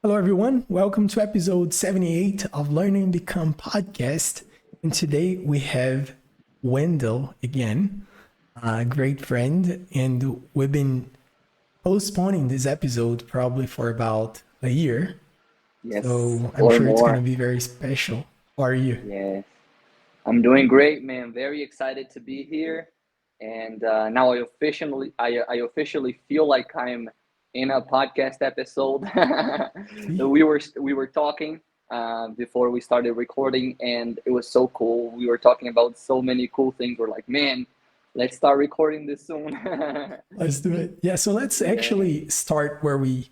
Hello, everyone. Welcome to episode 78 of Learn and Become podcast. And today we have Wendell again, a great friend. And we've been postponing this episode probably for about a year. Yes, So I'm or sure it's going to more. be very special. How are you? Yes, I'm doing great, man. Very excited to be here, and now I officially feel like I'm in a podcast episode. See? We were talking before we started recording, and it was so cool. We were talking about so many cool things. We're like, man, let's start recording this soon. Let's do it. Yeah, so let's Yeah. actually start where we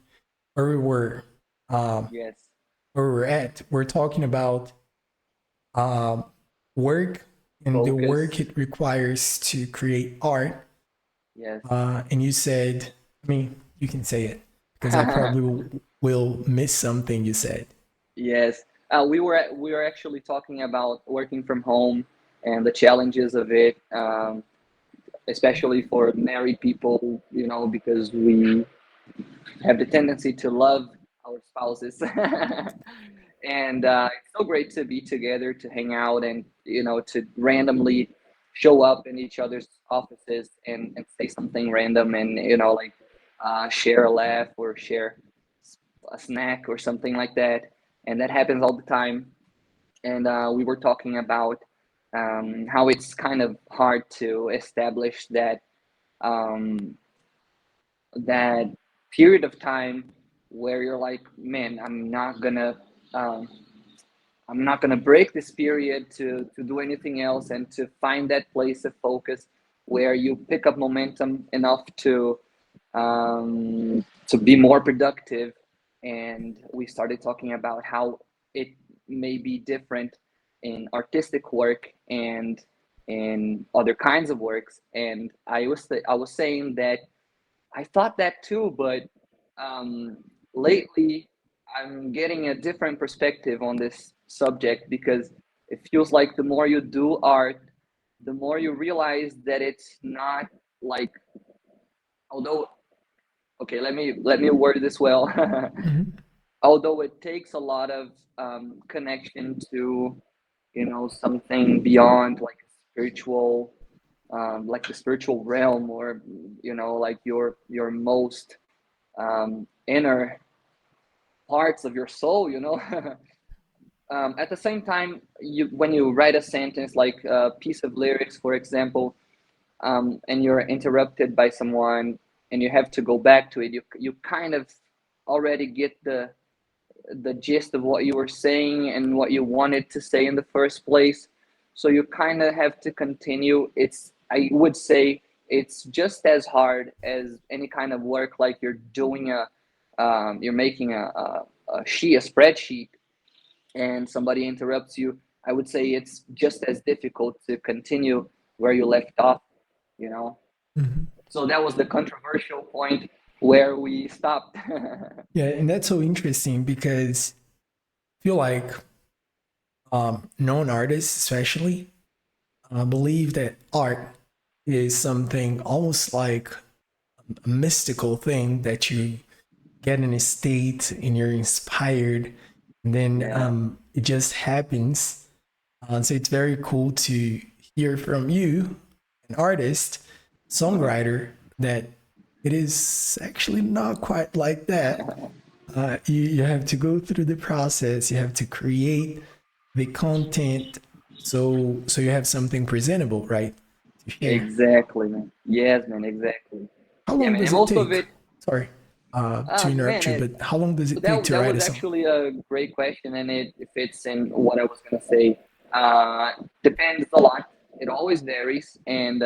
were um, Yes. where we're at. We're talking about um, work and the work Focus. it requires to create art. Yes. And you said, I mean, you can say it because I probably will miss something you said. Yes, we were actually talking about working from home and the challenges of it, especially for married people, because we have the tendency to love our spouses, and it's so great to be together, to hang out, and to randomly show up in each other's offices and say something random, and like share a laugh or share a snack or something like that, and that happens all the time. And we were talking about how it's kind of hard to establish um, that period of time where you're like, man, um, I'm not gonna break this period to do anything else, and to find that place of focus where you pick up momentum enough to be more productive. And we started talking about how it may be different in artistic work and in other kinds of works. And I was saying that I thought that too, but um, lately I'm getting a different perspective on this subject, because it feels like the more you do art, the more you realize that it's not like, although, okay, let me word this well. Mhm. Although it takes a lot of connection to something beyond spiritual, like the spiritual realm, or like your most inner parts of your soul, at the same time, when you write a sentence, like a piece of lyrics, for example, and you're interrupted by someone, and you have to go back to it, you kind of already get the gist of what you were saying and what you wanted to say in the first place. So you kind of have to continue. I would say it's just as hard as any kind of work, like you're making a spreadsheet, and somebody interrupts you. I would say it's just as difficult to continue where you left off, you know? Mhm. So that was the controversial point where we stopped. Yeah, and that's so interesting because I feel like known artists, especially, believe that art is something almost like a mystical thing that you get in a state and you're inspired, and then Yeah, it just happens. So it's very cool to hear from you, an artist, songwriter, that it is actually not quite like that. You have to go through the process. You have to create the content, so you have something presentable, right, to share. exactly, man. Yes, man, exactly. How Yeah, long man, does and it most of take? it, Sorry to interrupt man, you, but how long does it take to that write was a song? actually a great question, and it fits in what I was gonna say. Depends a lot. It always varies, and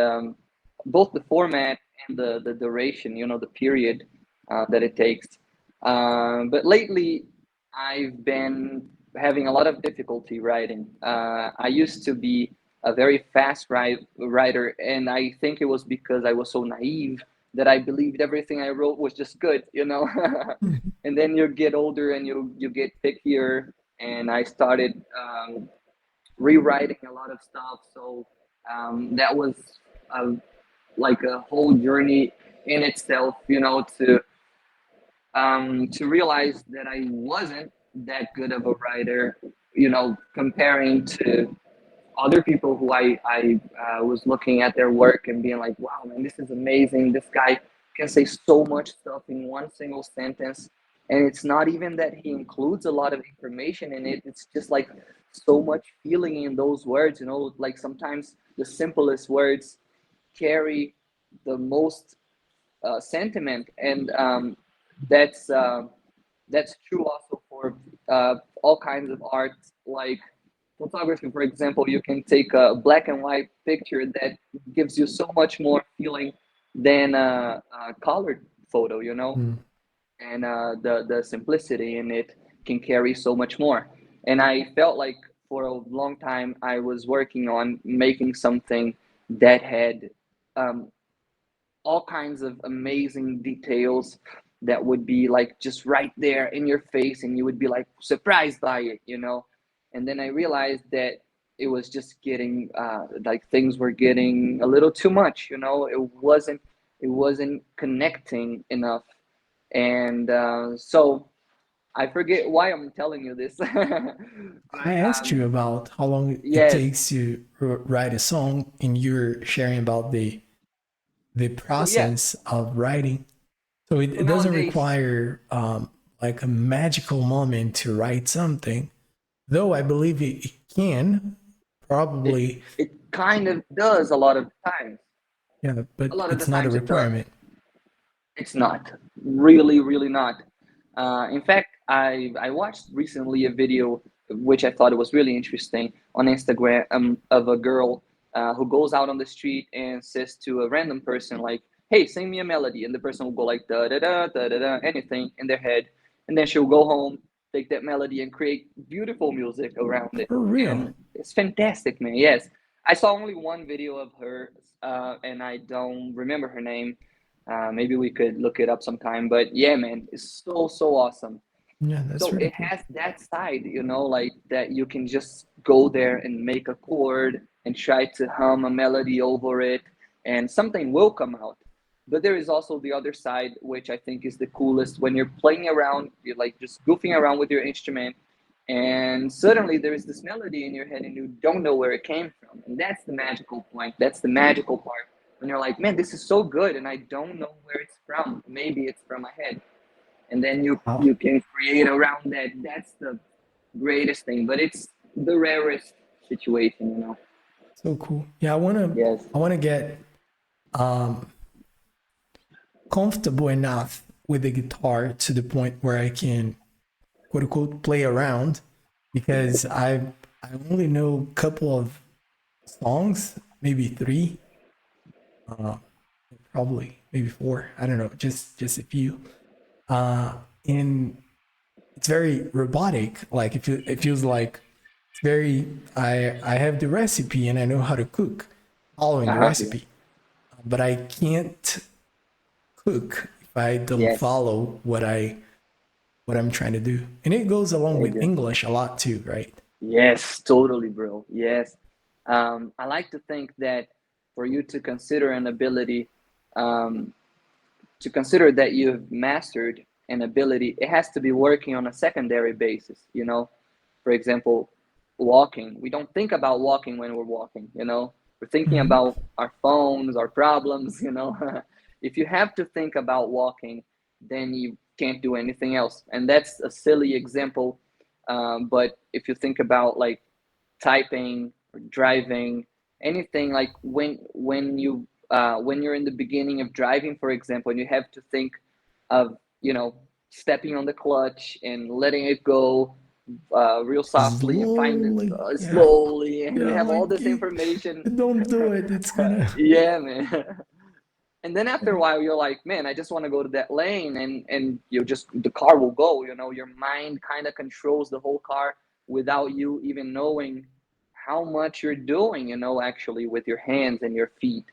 both the format and the duration, the period that it takes. But lately, I've been having a lot of difficulty writing. I used to be a very fast writer, and I think it was because I was so naive that I believed everything I wrote was just good. Mhm. And then you get older and you get pickier, and I started rewriting a lot of stuff. So that was a, like a whole journey in itself, to to realize that I wasn't that good of a writer, you know, comparing to other people who I was looking at their work and being like, wow, man, this is amazing. This guy can say so much stuff in one single sentence. And it's not even that he includes a lot of information in it. It's just like so much feeling in those words, you know, like sometimes the simplest words carry the most sentiment. And that's uh, that's true also for all kinds of art, like photography, for example. You can take a black and white picture that gives you so much more feeling than a colored photo, you know, Mm. and the simplicity in it can carry so much more. And I felt like for a long time I was working on making something that had um, all kinds of amazing details that would be like just right there in your face and you would be like surprised by it, you know. And then I realized that it was just getting like things were getting a little too much, you know. It wasn't connecting enough. And so I forget why I'm telling you this. I But asked you about how long it yes. takes to write a song, and you're sharing about the So yeah, process of writing. So so it doesn't nowadays require like a magical moment to write something, though I believe it can it probably, it kind of does a lot of times. yeah, A but lot of the it's not a times it does. requirement. It's not. Really, really not. In fact, I watched recently a video which I thought it was really interesting on Instagram, of a girl who goes out on the street and says to a random person like, "Hey, sing me a melody," and the person will go like da da da da da da, anything in their head, and then she'll go home, take that melody, and create beautiful music around it. For real. And it's fantastic, man. Yes, I saw only one video of her, and I don't remember her name. Maybe we could look it up sometime. But yeah, man, it's so so awesome. Yeah, that's So really it cool. has that side, you know, like that you can just go there and make a chord and try to hum a melody over it, and something will come out. But there is also the other side, which I think is the coolest, when you're playing around, you're like just goofing around with your instrument, and suddenly there is this melody in your head and you don't know where it came from. And that's the magical point. That's the magical part. When you're like, man, this is so good and I don't know where it's from. Maybe it's from my head. And then you Wow, you can create around that. That's the greatest thing. But it's the rarest situation, you know. so cool. Yeah, I wanna get um comfortable enough with the guitar to the point where I can quote unquote play around, because I only know a couple of songs, maybe three, uh, probably maybe four. I don't know, just a few. And it's very robotic. Like it feels like it's very. I have the recipe and I know how to cook, following the Uh-huh. recipe, but I can't cook if I don't Yes, follow what I'm trying to do. And it goes along I with do. English a lot too, right? Yes, totally, bro. Yes. I like to think that for you to consider an ability, um, to consider that you've mastered an ability, it has to be working on a secondary basis, you know? For example, walking. We don't think about walking when we're walking, you know? We're thinking Mm-hmm. about our phones, our problems, you know? If you have to think about walking, then you can't do anything else. And that's a silly example. But if you think about like typing or driving, anything, like when you're in the beginning of driving, for example, and you have to think of, you know, stepping on the clutch and letting it go real softly and find it Slowly, yeah, slowly, and you yeah. have all Like this information. don't do it. It's gonna. Yeah, man. And then after a while you're like, man, I just want to go to that lane, and you just, the car will go, you know. Your mind kind of controls the whole car without you even knowing how much you're doing, you know, actually with your hands and your feet.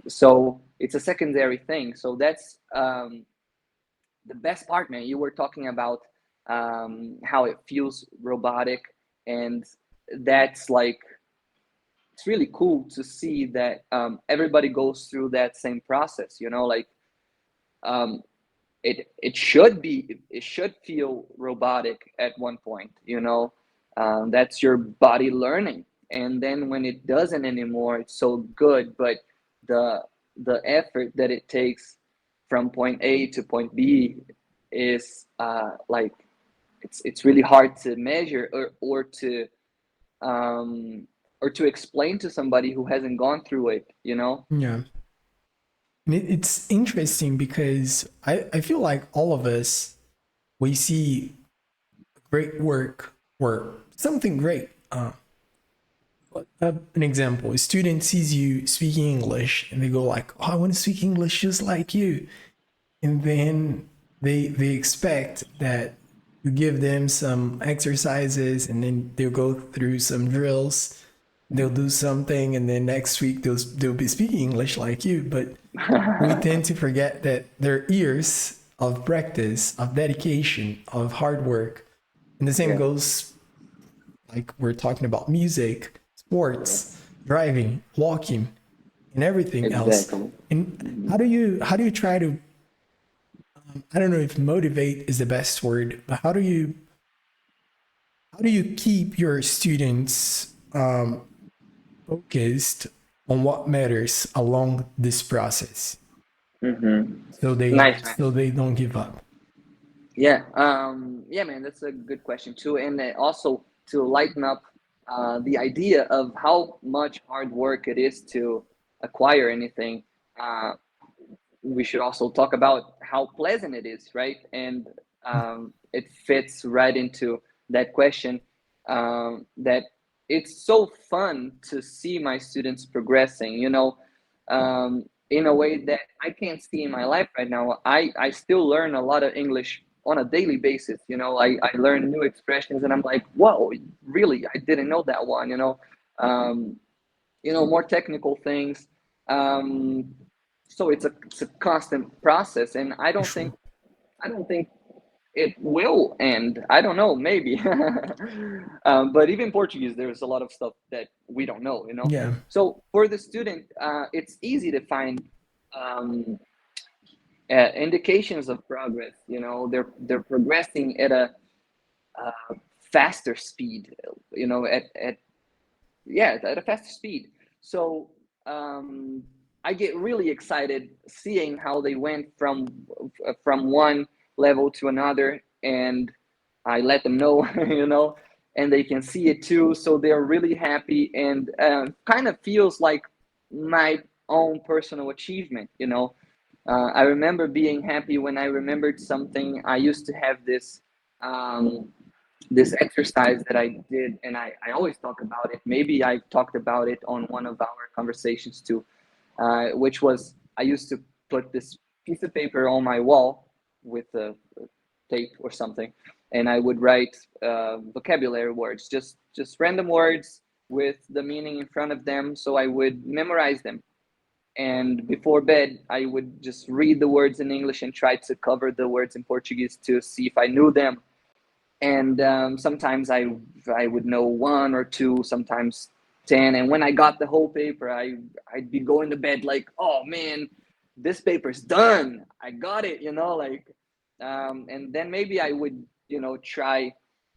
So it's a secondary thing. So that's the best part, man. You were talking about how it feels robotic, and that's like, it's really cool to see that everybody goes through that same process, you know, like um, it should feel robotic at one point, you know. That's your body learning, and then when it doesn't anymore, it's so good. But the the effort that it takes from point A to point B is like it's really hard to measure, um, or to explain to somebody who hasn't gone through it, you know. Yeah. And it's interesting because I feel like all of us, we see great work or something great. An example, a student sees you speaking English and they go like, oh, I want to speak English just like you. And then they expect that you give them some exercises and then they'll go through some drills, they'll do something, and then next week they'll be speaking English like you. But we tend to forget that their years of practice, of dedication, of hard work. And the same Yeah, goes, like we're talking about music, yeah, sports, driving, walking, and everything else. exactly. And how do you try to, I don't know if motivate is the best word, but how do you keep your students focused on what matters along this process so they Nice, man. don't give up? Yeah, yeah, man, that's a good question too, and also to lighten up the idea of how much hard work it is to acquire anything. Uh, we should also talk about how pleasant it is, right? And it fits right into that question, that it's so fun to see my students progressing, you know, in a way that I can't see in my life right now. I still learn a lot of English on a daily basis, you know. I learn new expressions and I'm like, whoa, really? I didn't know that one, um, more technical things. Um, so it's a constant process, and Sure. I don't think it will end. I don't know, maybe. But even Portuguese, there's a lot of stuff that we don't know, you know. Yeah. So for the student, it's easy to find um, indications of progress. You know, they're progressing at a faster speed. You know, at yeah, at a faster speed. So I get really excited seeing how they went from one level to another, and I let them know, and they can see it too. So they're really happy, and kind of feels like my own personal achievement. I remember being happy when I remembered something. I used to have um, this exercise that I did, and I always talk about it. Maybe I talked about it on one of our conversations too, which was I used to put this piece of paper on my wall with a tape or something, and I would write vocabulary words, just random words with the meaning in front of them, so I would memorize them. And before bed, I would just read the words in English and try to cover the words in Portuguese to see if I knew them. And sometimes I would know one or two, sometimes 10. And when I got the whole paper, I'd be going to bed like, oh man, this paper's done. I got it, like. And then maybe I would, try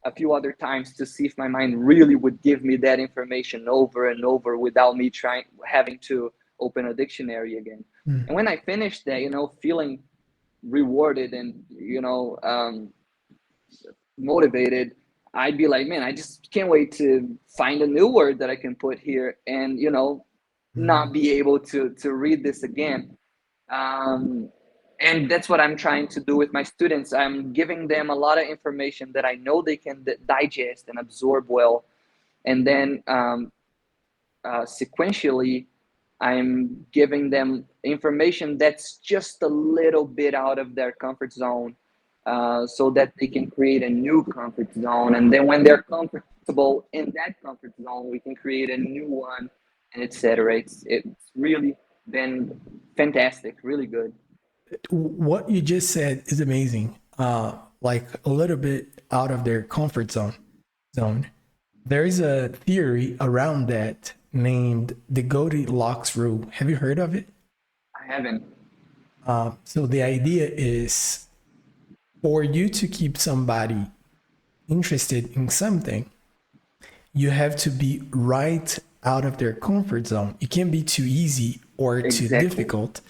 a few other times to see if my mind really would give me that information over and over without me having to open a dictionary again. Mm. And when I finished that, feeling rewarded and motivated, I'd be like, man, I just can't wait to find a new word that I can put here, and not be able to read this again. um, and that's what I'm trying to do with my students. I'm giving them a lot of information that I know they can digest and absorb well, and then sequentially I'm giving them information that's just a little bit out of their comfort zone, so that they can create a new comfort zone. And then when they're comfortable in that comfort zone, we can create a new one, and etc. It's really been fantastic, really good. What you just said is amazing. Like a little bit out of their comfort zone. There is a theory around that named the Goldilocks rule. Have you heard of it? I haven't. So the idea is for you to keep somebody interested in something, you have to be right out of their comfort zone. It can't be too easy or too Exactly. difficult.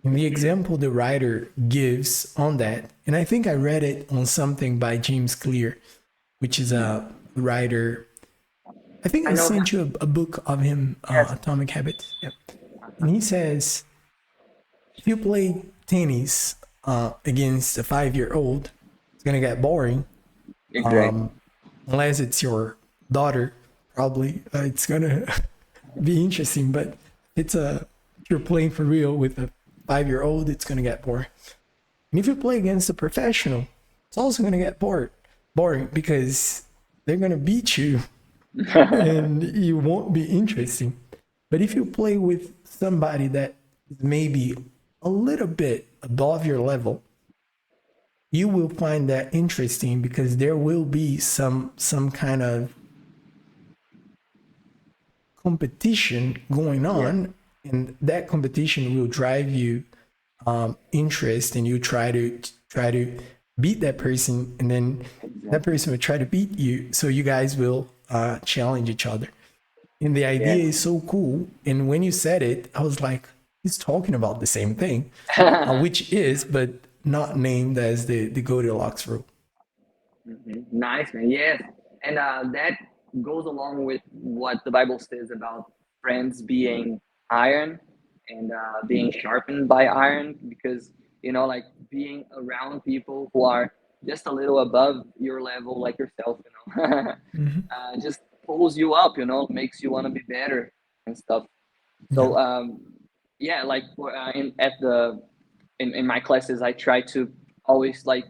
And the example the writer gives on that, and I think I read it on something by James Clear, which is a writer. I think I I know sent you a book of him, Yes. Atomic Habits. Yeah. And he says, if you play tennis against a 5-year-old, it's going to get boring. Exactly. Unless it's your daughter, probably it's going to be interesting. But if you're playing for real with a 5-year-old, it's going to get boring. And if you play against a professional, it's also going to get boring because they're going to beat you and it won't be interesting. But if you play with somebody that is maybe a little bit above your level, you will find that interesting because there will be some kind of competition going on, and that competition will drive you interest, and you try to beat that person, and then that person will try to beat you, so you guys will challenge each other. And the idea Yes. is so cool. And when you said it, I was like, he's talking about the same thing, which is, but not named as the Goldilocks rule. Nice, man. Yes. And that goes along with what the Bible says about friends being iron and being sharpened by iron, because, like being around people who are just a little above your level, like yourself, just pulls you up, makes you want to be better and stuff. Yeah. So, yeah, like in my classes, I try to always like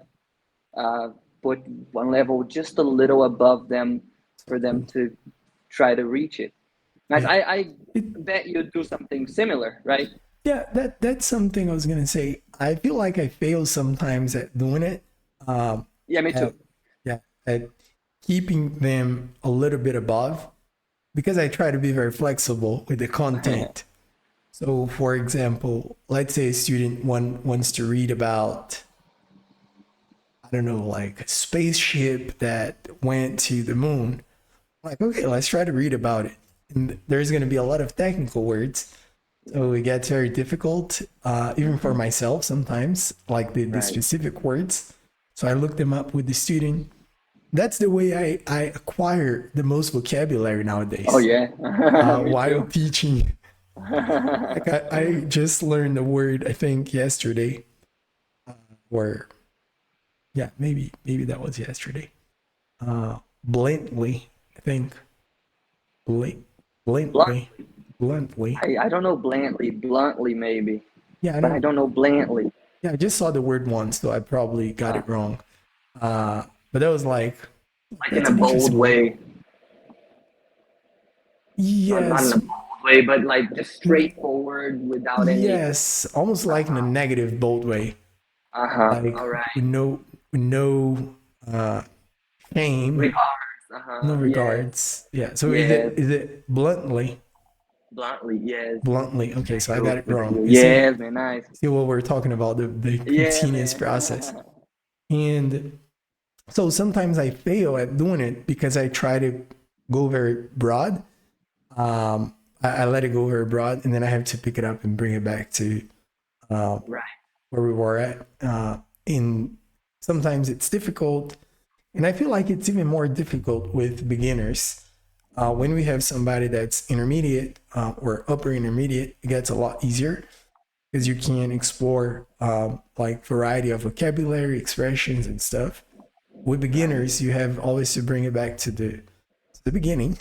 uh, put one level just a little above them for them to try to reach it. Nice. Yeah. I It, bet you do something similar, right? yeah, that's something I was gonna say. I feel like I fail sometimes at doing it. Yeah, me At, too. yeah, at keeping them a little bit above, because I try to be very flexible with the content. So, for example, let's say a student wants to read about, I don't know, like a spaceship that went to the moon. I'm like, okay, let's try to read about it. And there's going to be a lot of technical words. So it gets very difficult, even for myself sometimes, like the Right. specific words. So I look them up with the student. That's the way I acquire the most vocabulary Oh nowadays yeah, me while too. teaching. Like I just learned the word, I think, yesterday, or yeah, maybe that was yesterday. Bluntly, I think. Bl- Blunt. bluntly, bluntly. I don't know bluntly maybe, Yeah, I but I don't. don't know bluntly. Yeah, I just saw the word once, so I probably got Uh, it wrong. But that was like, like in that's a an bold interesting word. way, not in a Yes, bold way, but like just straightforward without any. yes, almost like in a negative, bold way, like All right. with no shame, Regards. no Yes. regards. Yeah. So Yes. is it bluntly? Bluntly. Yes. Bluntly. Okay, so I got it Good for wrong. you. You see, Yes, man. Nice. what we're talking about, the Yeah, continuous man. process. And so sometimes I fail at doing it because I try to go very broad. I let it go very broad, and then I have to pick it up and bring it back to Right. where we were at. In sometimes it's difficult, and I feel like it's even more difficult with beginners. When we have somebody that's intermediate or upper intermediate, it gets a lot easier because you can explore like variety of vocabulary, expressions, and stuff. With Right. beginners, you have always to bring it back to the beginning,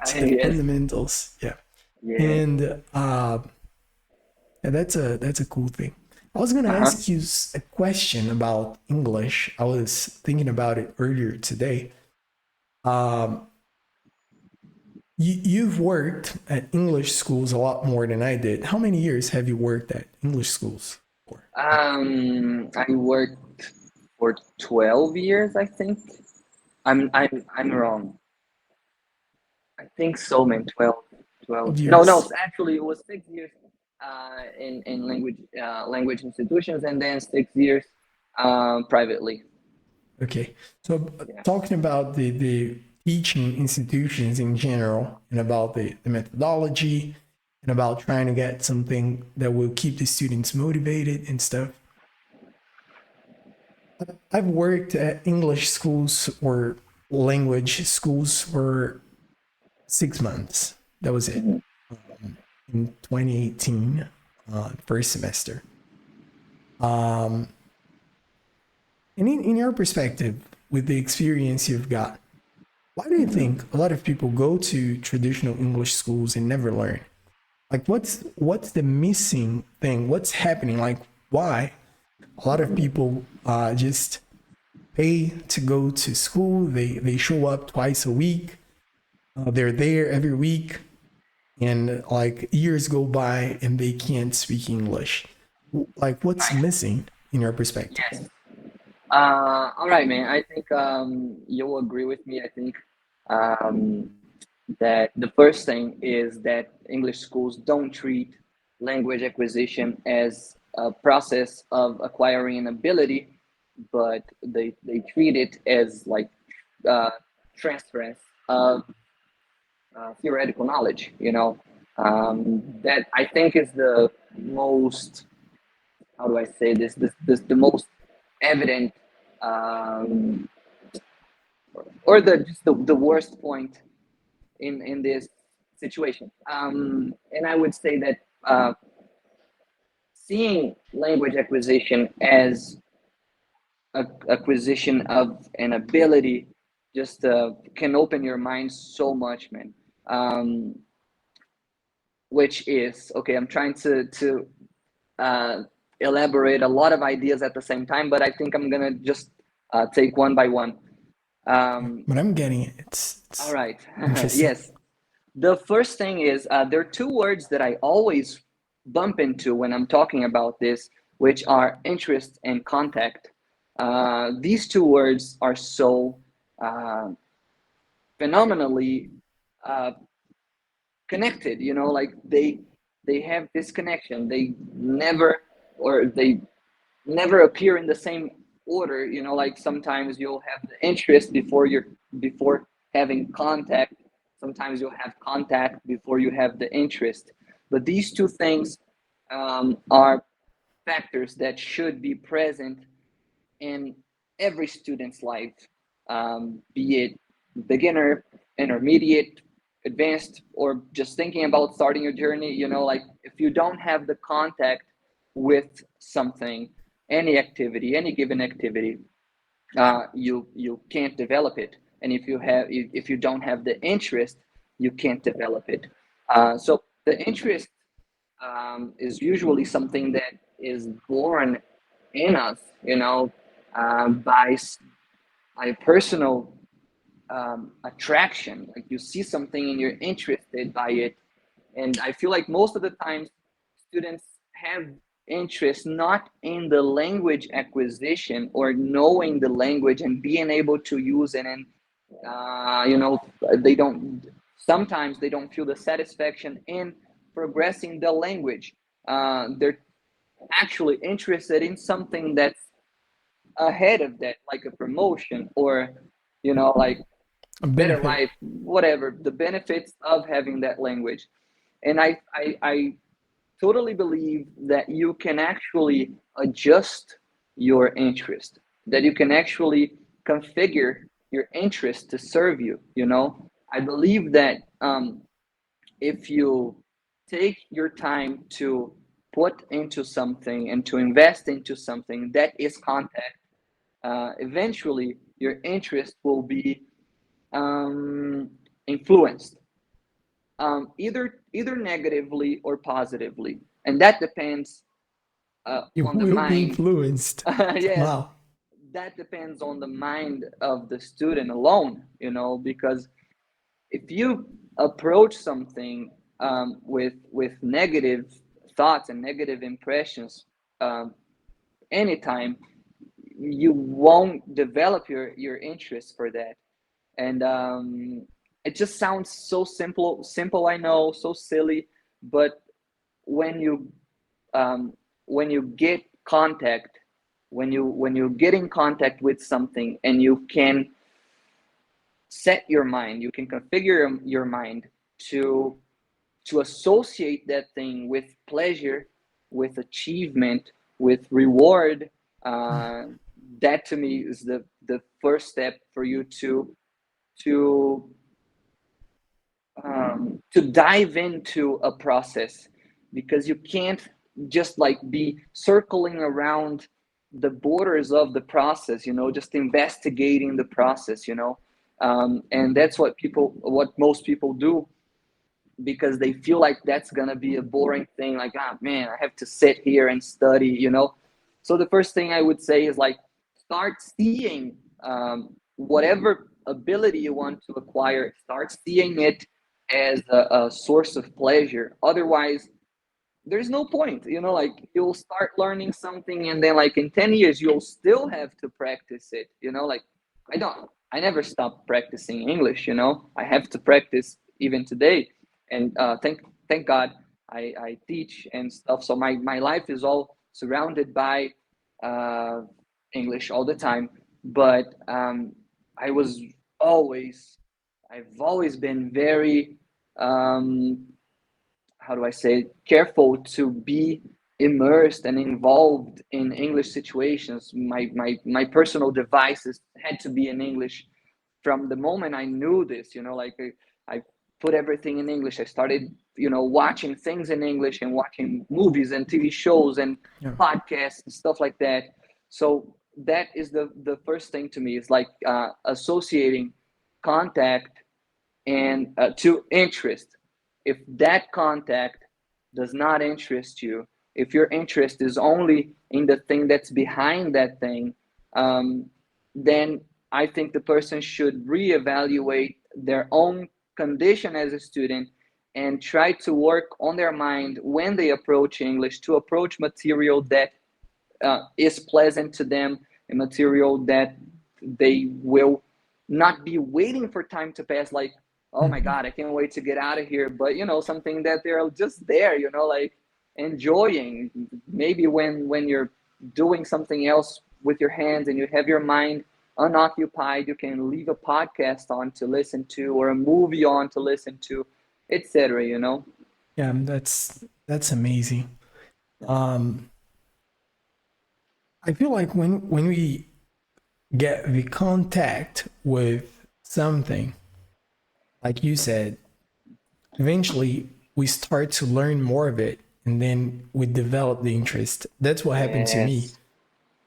to the Yes. fundamentals. Yeah, Yes. and yeah, that's a cool thing. I was gonna Uh-huh. ask you a question about English. I was thinking about it earlier today. Um, you've worked at English schools a lot more than I did. How many years have you worked at English schools for? I worked for 12 years, I think. I'm wrong. I think so, man. 12. No, no, Years. actually it was 6 years in language institutions, and then 6 years Privately. Okay. So Yeah. talking about the teaching institutions in general and about the methodology and about trying to get something that will keep the students motivated and stuff. I've worked at English schools or language schools for 6 months. That was it. Mhm. In 2018, first semester. Um, and in your perspective, with the experience you've got, why do you think a lot of people go to traditional English schools and never learn? Like, what's the missing thing? What's happening? Like, why a lot of people just pay to go to school? They show up twice a week. They're there every week, and like years go by and they can't speak English. Like, what's missing in your perspective? Yes. All right, man. I think you'll agree with me. I think um, that the first thing is that English schools don't treat language acquisition as a process of acquiring an ability, but they treat it as like uh, transference of theoretical knowledge. That I think is the most, how do I say this the most evident, um, or the worst point in this situation. And I would say that seeing language acquisition as acquisition of an ability just can open your mind so much, man. Um, which is okay. I'm trying to uh, elaborate a lot of ideas at the same time, but I think I'm gonna just take one by one. Um, But I'm getting it. all It's right. interesting. Yes. The first thing is there are two words that I always bump into when I'm talking about this, which are interest and contact. These two words are so uh, phenomenally uh, connected. Like they have this connection. They never appear in the same order. Like sometimes you'll have the interest before having contact. Sometimes you'll have contact before you have the interest. But these two things are factors that should be present in every student's life, be it beginner, intermediate, advanced, or just thinking about starting your journey. Like if you don't have the contact with something, any activity, any given activity, you can't develop it. And if you don't have the interest, you can't develop it. So the interest is usually something that is born in us, by a personal attraction. Like you see something and you're interested by it. And I feel like most of the times students have interest not in the language acquisition or knowing the language and being able to use it. And they don't sometimes they don't feel the satisfaction in progressing the language. They're actually interested in something that's ahead of that, like a promotion or like A better benefit. life, whatever the benefits of having that language. And I totally believe that you can actually adjust your interest, that you can actually configure your interest to serve you. I believe that if you take your time to put into something and to invest into something that is contact, eventually your interest will be influenced, either negatively or positively, and that depends You on the will be mind. influenced. Yes, Wow. that depends on the mind of the student alone. Because if you approach something with negative thoughts and negative impressions, um, anytime, you won't develop your interest for that. And it just sounds so simple, I know, so silly, but when you um, when you get contact when you get in contact with something and you can set your mind, you can configure your mind to associate that thing with pleasure, with achievement, with reward. uh, that to me is the first step for you to to dive into a process, because you can't just like be circling around the borders of the process, just investigating the process, and that's what most people do, because they feel like that's gonna be a boring thing, like, ah, man, I have to sit here and study, so the first thing I would say is like, start seeing whatever ability you want to acquire, start seeing it as a source of pleasure. Otherwise, there's no point, like, you'll start learning something and then like in 10 years you'll still have to practice it, like, I never stopped practicing English, I have to practice even today. And thank God I teach and stuff, so my life is all surrounded by uh, English all the time. But I was always I've always been very how do I say, careful to be immersed and involved in English situations. My personal devices had to be in English from the moment I knew this. Like, I put everything in English. I started, watching things in English and watching movies and TV shows and Yeah. podcasts and stuff like that. So that is the first thing to me, is like associating contact and to interest. If that contact does not interest you, if your interest is only in the thing that's behind that thing, then I think the person should reevaluate their own condition as a student and try to work on their mind when they approach English, to approach material that is pleasant to them, a material that they will not be waiting for time to pass, like, oh my Mhm. God, I can't wait to get out of here. But something that they're just there, like enjoying. Maybe when you're doing something else with your hands and you have your mind unoccupied, you can leave a podcast on to listen to, or a movie on to listen to, etc. Yeah, that's amazing. Um, I feel like when we get the contact with something, like you said, eventually we start to learn more of it, and then we develop the interest. That's what happened to me. Yes.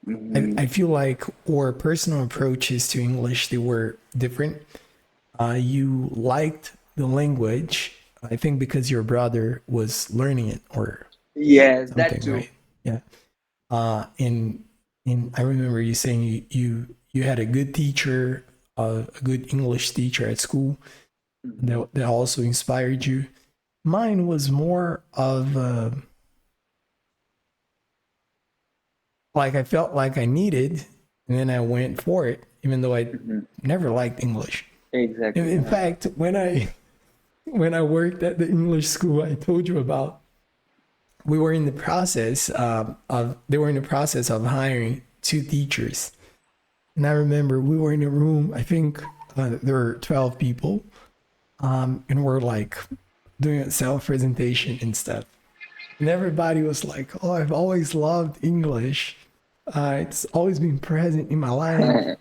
Hmm. I feel like our personal approaches to English, they were different. You liked the language, I think, because your brother was learning it or Yes, that something, too. right? Yeah. And I remember you saying you had a good teacher, a good English teacher at school Mhm. that also inspired you. Mine was more of like I felt like I needed, and then I went for it, even though I Mhm. never liked English. In, Exactly. in Yeah. fact, when I worked at the English school I told you about, we were in the process of they were in the process of hiring two teachers. And I remember we were in a room, I think there were 12 people, and we're like doing a self presentation and stuff. And everybody was like, oh, I've always loved English. It's always been present in my life.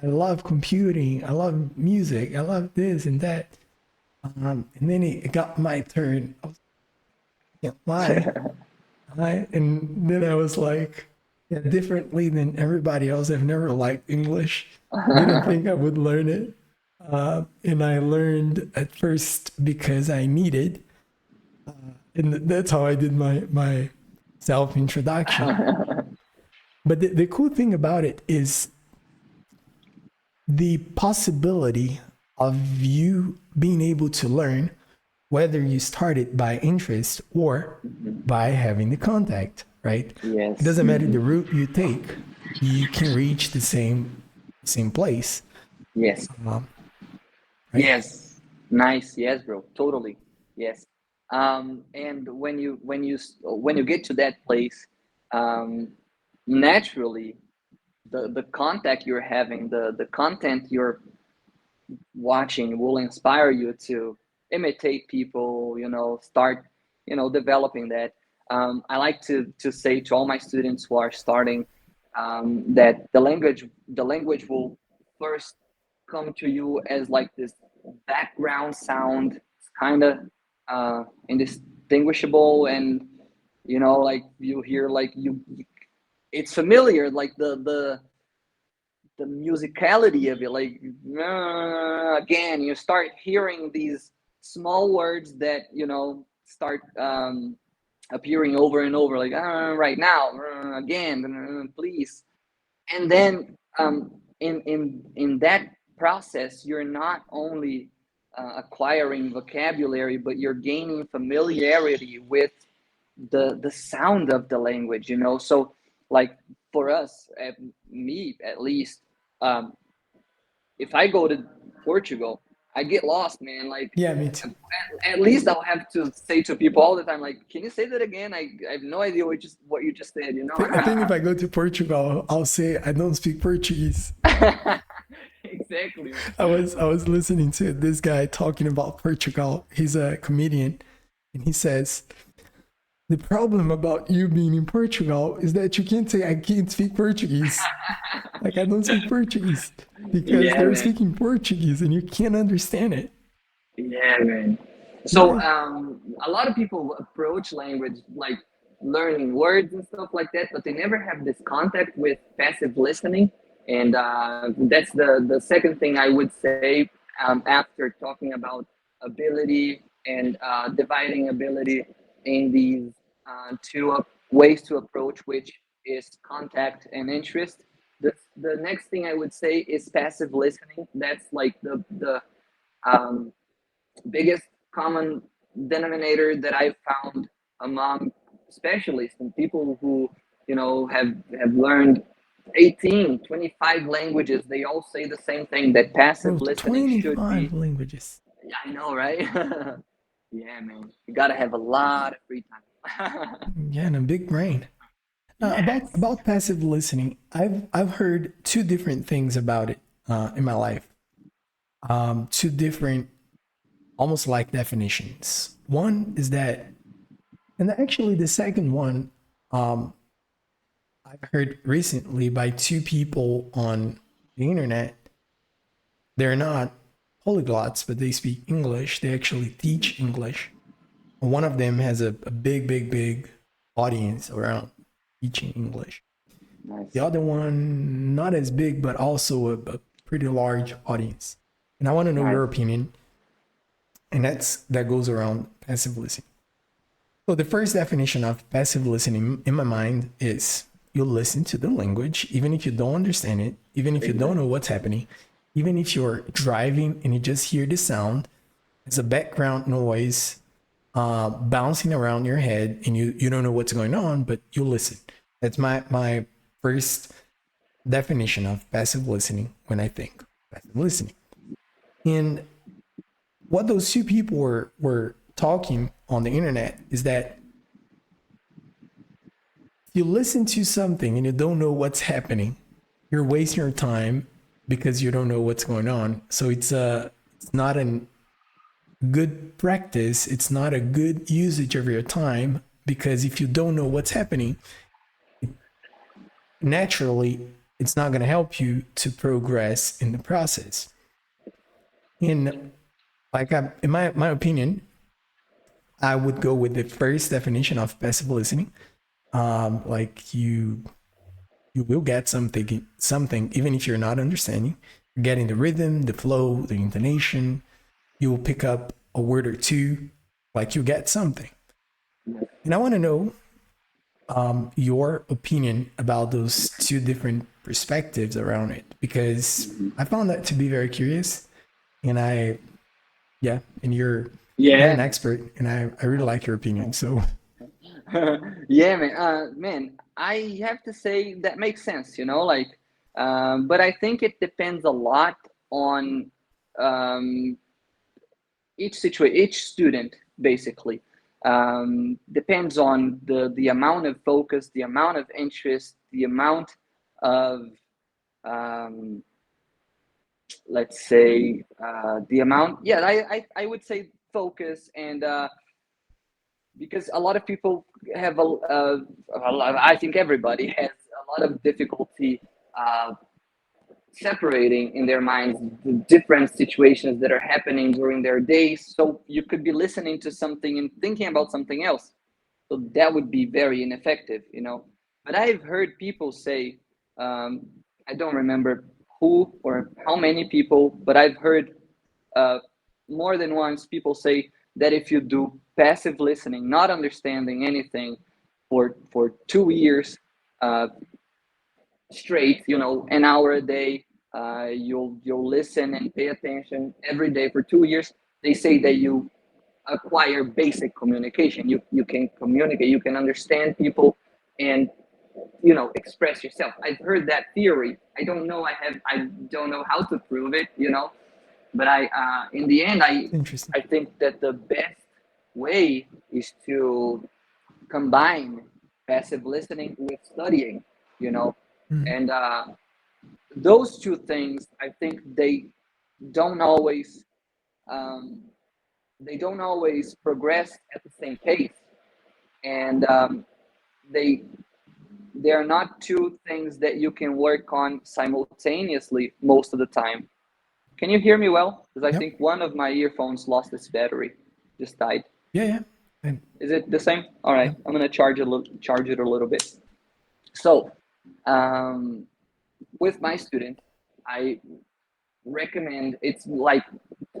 I love computing. I love music. I love this and that. And then it got my turn. I was like, why? And then I was like, yeah, differently than everybody else, I've never liked English. Didn't think I would learn it. And I learned at first because I needed. And that's how I did my self introduction. But the cool thing about it is the possibility of you being able to learn, whether you started by interest or Mhm. by having the contact, right? It Yes. doesn't matter Hmm. the route you take, you can reach the same place, Yes. um, right? Yes. Nice. Yes, bro. Totally. Yes. And when you get to that place, um, naturally the contact you're having, the content you're watching will inspire you to imitate people, start, developing that. I like to say to all my students who are starting, that the language will first come to you as like this background sound. It's kind of indistinguishable, and like you hear, like it's familiar, like the musicality of it, like again, you start hearing these small words that start appearing over and over, like right now, again, please. And then in that process, you're not only acquiring vocabulary, but you're gaining familiarity with the sound of the language. So like for us, me at least, um, if I go to Portugal, I get lost, man. Like Yeah, me too. at least I'll have to say to people all the time, like, can you say that again? I have no idea what you just said, I think if I go to Portugal, I'll say I don't speak Portuguese. Exactly. I was listening to this guy talking about Portugal. He's a comedian, and he says the problem about you being in Portugal is that you can't say I can't speak Portuguese. Like I don't speak Portuguese because Yeah, they're man. speaking Portuguese and you can't understand it. Yeah, man. So Yeah. a lot of people approach language like learning words and stuff like that, but they never have this contact with passive listening. And that's the second thing I would say, after talking about ability and dividing ability in these two ways to approach, which is contact and interest. The next thing I would say is passive listening. That's like the um, biggest common denominator that I've found among specialists and people who have learned 18, 25 languages. They all say the same thing, that passive Bro, listening should 25 be. languages. Yeah, I know, right? Yeah, man, you gotta have a lot of free time. Yeah, and a big brain. About Yes. passive listening, I've heard two different things about it in my life. Two different, almost like definitions. One is that, and actually the second one, um, I've heard recently by two people on the internet. They're not polyglots, but they speak English. They actually teach English. One of them has a big, big, big audience around teaching English. The Nice. other one, not as big, but also a pretty large audience. And I want to know Nice. your opinion. And that goes around passive listening. So the first definition of passive listening in my mind is you listen to the language, even if you don't understand it, even if you don't know what's happening, even if you're driving and you just hear the sound, it's a background noise bouncing around your head and you don't know what's going on, but you listen. That's my first definition of passive listening when I think passive listening. And what those two people were talking on the internet is that if you listen to something and you don't know what's happening, you're wasting your time because you don't know what's going on. So it's not a good practice. It's not a good usage of your time because if you don't know what's happening, naturally it's not going to help you to progress in the process. In in my opinion, I would go with the first definition of passive listening. Like you will get something even if you're not understanding. You're getting the rhythm, the flow, the intonation. You will pick up a word or two, like you get something. And I want to know your opinion about those two different perspectives around it because I found that to be very curious. And yeah, and you're an Yeah. expert, and I really like your opinion. So Yeah, man. Man, I have to say that makes sense, like, but I think it depends a lot on um, each student, basically. Depends on the amount of focus, the amount of interest, the amount of let's say the amount, yeah, I would say focus, and because a lot of people have I think everybody has a lot of difficulty uh, separating in their minds the different situations that are happening during their days. So you could be listening to something and thinking about something else. So that would be very ineffective, you know. But I've heard people say, I don't remember who or how many people, but I've heard uh, more than once people say that if you do passive listening, not understanding anything for 2 years straight, you know, an hour a day, you'll listen and pay attention every day for 2 years. They say that you acquire basic communication. You can communicate, you can understand people, and you know, express yourself. I've heard that theory. I don't know how to prove it, you know, but in the end, Interesting. I think that the best way is to combine passive listening with studying, you know, Mm. and those two things, I think don't always um, they don't always progress at the same pace, and they they're not two things that you can work on simultaneously most of the time. Can you hear me well? Because I Yep. think one of my earphones lost its battery, just died. Yeah, yeah. And Is it the same? All right, yep. I'm gonna charge it a little bit. So, um, with my students, I recommend, it's like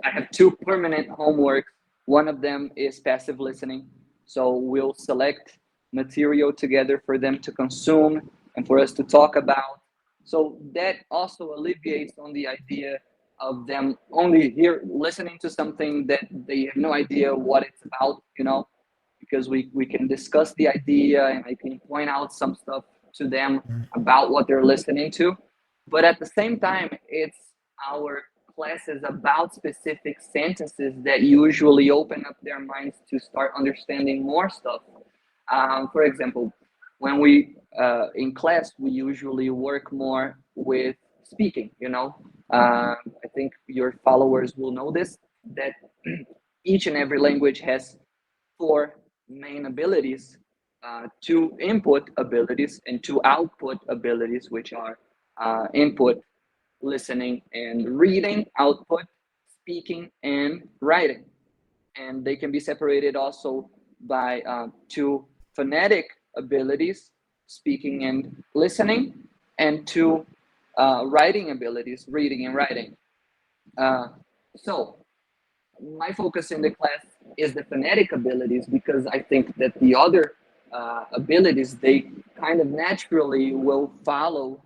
I have two permanent homework. One of them is passive listening. So we'll select material together for them to consume and for us to talk about. So that also alleviates on the idea of them only here listening to something that they have no idea what it's about, you know, because we can discuss the idea and I can point out some stuff to them Mm. about what they're listening to. But at the same time, it's our classes about specific sentences that usually open up their minds to start understanding more stuff. For example, when we in class, we usually work more with speaking. You know, I think your followers will know this, that each and every language has four main abilities: two input abilities and two output abilities, which are input, listening and reading; output, speaking and writing. And they can be separated also by two phonetic abilities, speaking and listening, and two writing abilities, reading and writing. Uh, so my focus in the class is the phonetic abilities, because I think that the other abilities, they kind of naturally will follow,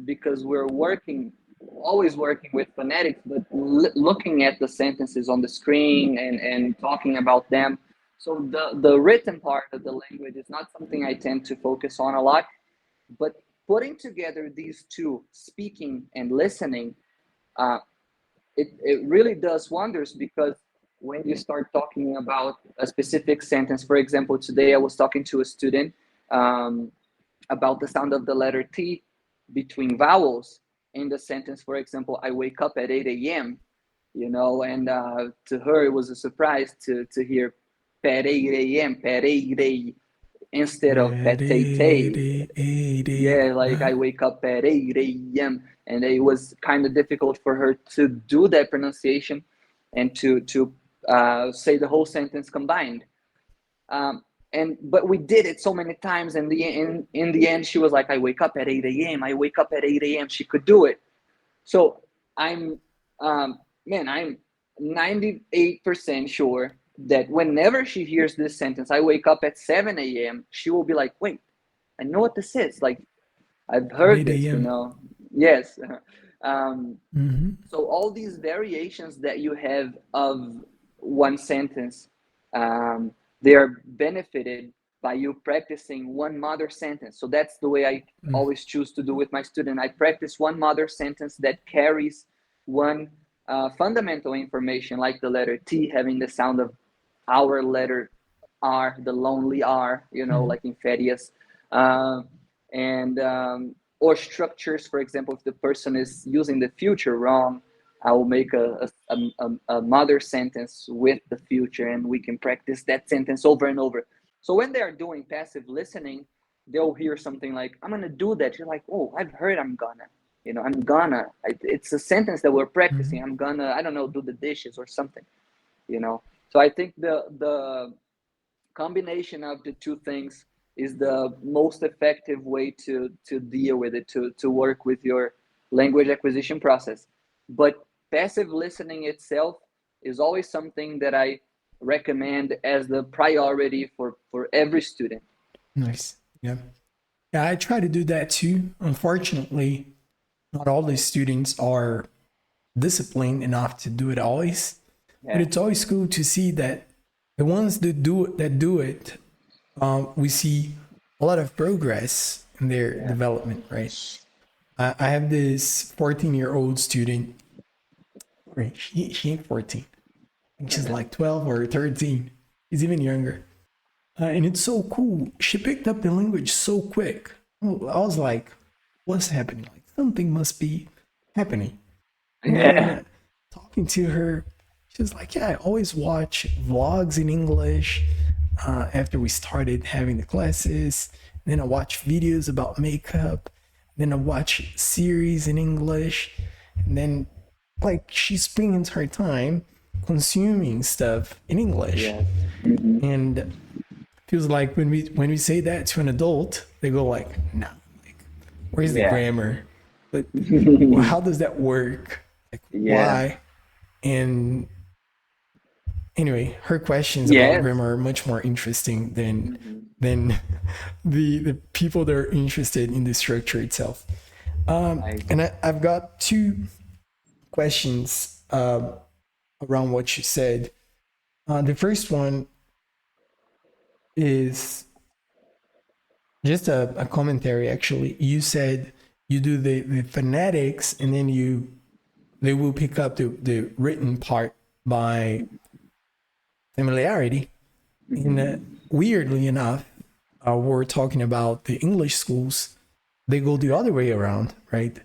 because we're always working with phonetics, but looking at the sentences on the screen and talking about them. So the written part of the language is not something I tend to focus on a lot, but putting together these two, speaking and listening, uh, it really does wonders, because when you start talking about a specific sentence, for example, today I was talking to a student um, about the sound of the letter T between vowels in the sentence. For example, I wake up at 8 a.m., you know, and to her it was a surprise to hear pereire, pereire, instead of petete. Yeah, like I wake up at 8 a.m. And it was kind of difficult for her to do that pronunciation and to say the whole sentence combined. Um, and but we did it so many times, and in the end, she was like, "I wake up at 8 a.m. I wake up at 8 a.m." She could do it. So I'm, man, I'm 98% sure that whenever she hears this sentence, "I wake up at 7 a.m.," she will be like, "Wait, I know what this is. Like, I've At heard 8 this, you a.m. know." Yes. um, Mm-hmm. so all these variations that you have of one sentence, um, they are benefited by you practicing one mother sentence. So that's the way I Mm. always choose to do with my student. I practice one mother sentence that carries one fundamental information, like the letter T having the sound of our letter R, the lonely R, you know, Mm. like in Ferias. Uh, and or structures. For example, if the person is using the future wrong, I will make a mother sentence with the future, and we can practice that sentence over and over. So when they are doing passive listening, they'll hear something like, I'm gonna do that. You're like, oh, I've heard I'm gonna. I'm gonna. It's a sentence that we're practicing. Mhm. I'm gonna, I don't know, do the dishes or something. you know so I think the combination of the two things is the most effective way to deal with it, to work with your language acquisition process. But passive listening itself is always something that I recommend as the priority for every student. Nice. Yeah. Yeah, I try to do that too. Unfortunately, not all the students are disciplined enough to do it always. But Yeah. it's always cool to see that the ones that do it, we see a lot of progress in their Yeah. development, right? I have this 14-year-old student. Right, she ain't 14. I think she's like 12 or 13. She's even younger. And it's so cool. She picked up the language so quick. I was like, what's happening? Like, something must be happening. And then Yeah. talking to her, she was like, yeah, I always watch vlogs in English after we started having the classes. Then I watch videos about makeup. Then I watch series in English. And then, like, she spends her time consuming stuff in English. Yeah. Hmm. And feels like when we say that to an adult, they go like, no, like, where's the Yeah. grammar? But how does that work? Like, Yeah. why? And anyway, her questions about Yes. grammar are much more interesting than Hmm. than the people that are interested in the structure itself. I And I've got two questions around what you said. The first one is just a commentary. Actually, you said you do the phonetics, and then they will pick up the written part by familiarity. And weirdly enough, we're talking about the English schools. They go the other way around, right?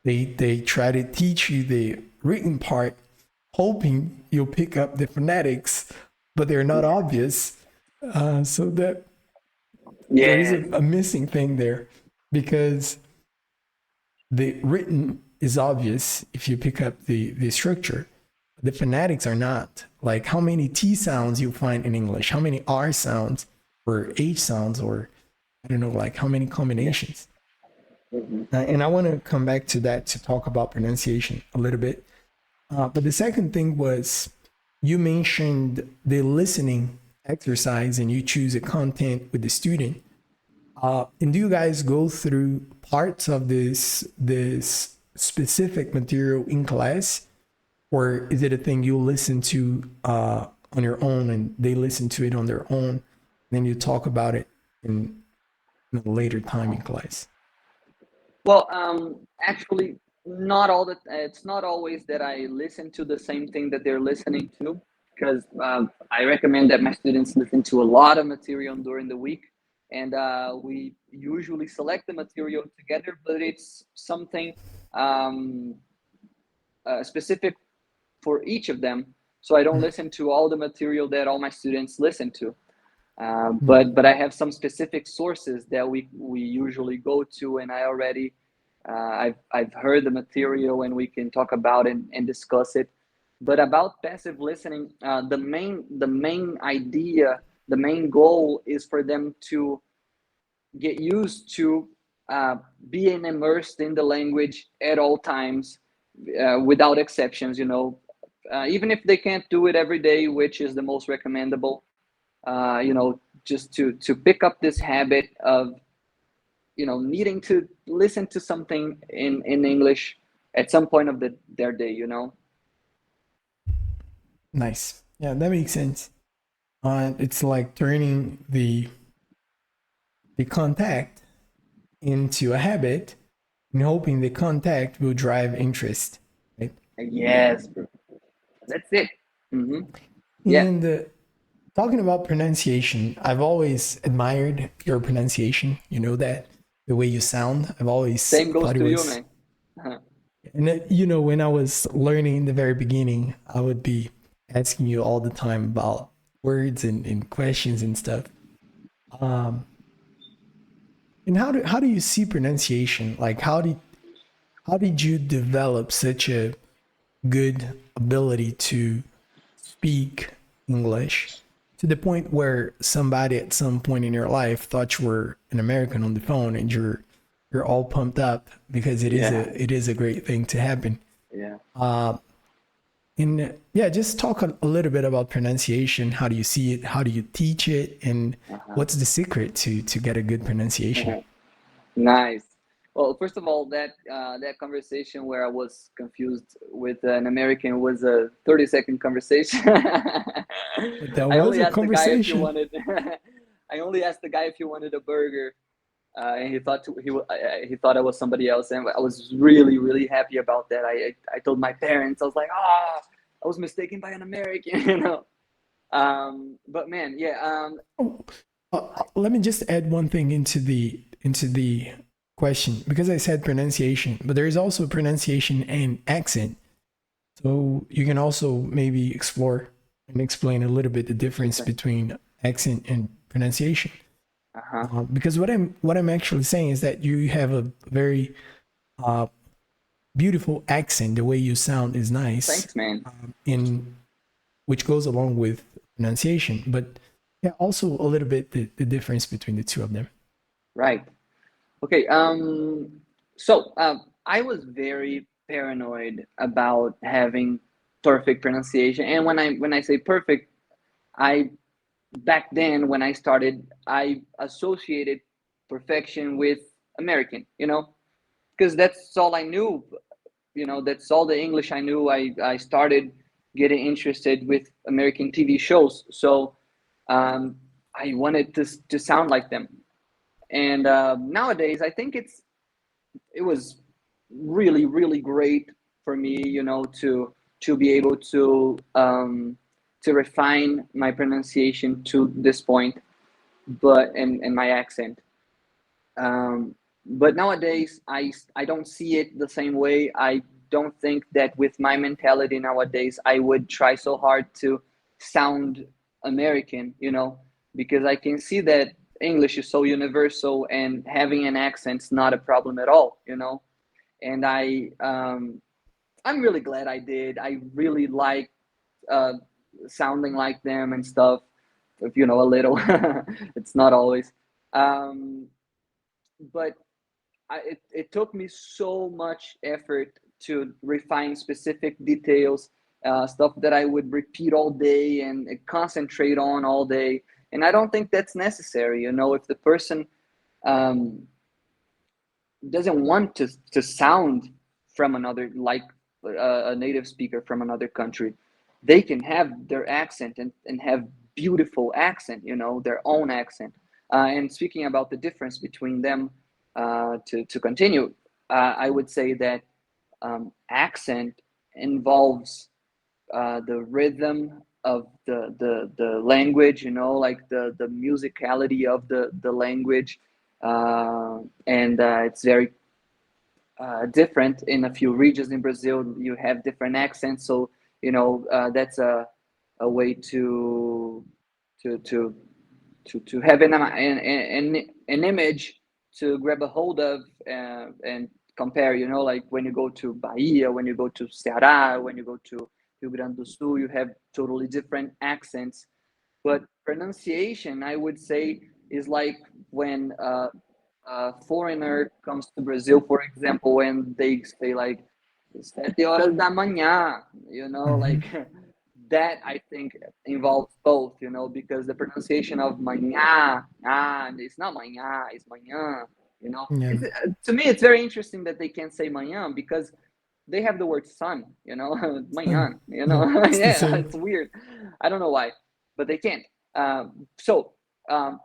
They try to teach you the written part, hoping you'll pick up the phonetics, but they're not obvious. So that there is Yes. a missing thing there, because the written is obvious if you pick up the structure. The phonetics are not. Like, how many T sounds you find in English, how many R sounds or H sounds, or I don't know, like how many combinations. Hmm. And I want to come back to that to talk about pronunciation a little bit. But the second thing was, you mentioned the listening exercise and you choose a content with the student. And do you guys go through parts of this specific material in class, or is it a thing you listen to on your own and they listen to it on their own, then you talk about it in a later time in class? Well, actually, not all the. It's not always that I listen to the same thing that they're listening to, because I recommend that my students listen to a lot of material during the week, and we usually select the material together. But it's something um, specific for each of them, so I don't listen to all the material that all my students listen to. But I have some specific sources that we usually go to, and I already I've heard the material, and we can talk about it and discuss it. But about passive listening, the main idea, the main goal is for them to get used to being immersed in the language at all times, without exceptions. Even if they can't do it every day, which is the most recommendable. Just to pick up this habit of needing to listen to something in English at some point of their day. Nice. Yeah, that makes sense. It's like turning the contact into a habit and hoping the contact will drive interest, right? Yes, bro. That's it. Hmm. Yeah. And talking about pronunciation, I've always admired your pronunciation. You know that. the way you sound. I've always Same goes thought it to you, was, man. Uh-huh. and you know, when I was learning in the very beginning, I would be asking you all the time about words and questions and stuff. Um, and how do you see pronunciation? Like how did you develop such a good ability to speak English to the point where somebody at some point in your life thought you were an American on the phone and you're all pumped up because Yeah, it is a great thing to happen. yeah. Uh, and yeah, just talk a little bit about pronunciation. How do you see it? How do you teach it? And Uh-huh. what's the secret to get a good pronunciation? Nice. Well, first of all, that conversation where I was confused with an American was a 30-second conversation. But that I was only a asked the guy if he conversation. wanted. I only asked the guy if he wanted a burger, and he thought I was somebody else, and I was really really happy about that. I told my parents. I was like, ah, I was mistaken by an American, you know. But man, yeah. Oh, let me just add one thing into the question because I said pronunciation, but there is also pronunciation and accent. So you can also maybe explore and explain a little bit the difference Super. between accent and pronunciation. Uh huh. Because what I'm actually saying is that you have a very uh, beautiful accent. The way you sound is nice, Thanks, man. in which goes along with pronunciation. But yeah, also a little bit the difference between the two of them. Right. Okay. So I was very paranoid about having perfect pronunciation, and when I say perfect, I back then when I started, I associated perfection with American. You know, because that's all I knew. You know, that's all the English I knew. I started getting interested with American TV shows, so um, I wanted to sound like them. And nowadays, I think it was really really great for me, you know, to be able to refine my pronunciation to this point, but and my accent. um, but nowadays I don't see it the same way. I don't think that with my mentality nowadays I would try so hard to sound American, you know, because I can see that English is so universal and having an accent's not a problem at all, you know. And I'm really glad I did. I really like uh, sounding like them and stuff. If you know a little, it's not always. Um, but it took me so much effort to refine specific details, stuff that I would repeat all day and concentrate on all day. And I don't think that's necessary. You know, if the person um, doesn't want to sound from another, like a native speaker from another country, they can have their accent and have beautiful accent, you know, their own accent. And speaking about the difference between them, to continue, I would say that accent involves the rhythm of the language, you know, like the musicality of the language. And it's very different in a few regions in Brazil. You have different accents, so you know that's a way to to to have an image to grab a hold of and compare. You know, like when you go to Bahia, when you go to Ceará, when you go to Rio Grande do Sul, you have totally different accents. But pronunciation, I would say, is like when a foreigner comes to Brazil, for example, and they say like "sete horas da manhã," you know, like Hmm. that. I think involves both, you know, because the pronunciation of manhã, it's not manhã, it's manhã. You know, Yeah, to me, it's very interesting that they can't say manhã because they have the word sun, you know, manhã, you know, it's the yeah, same. it's weird. I don't know why, but they can't. So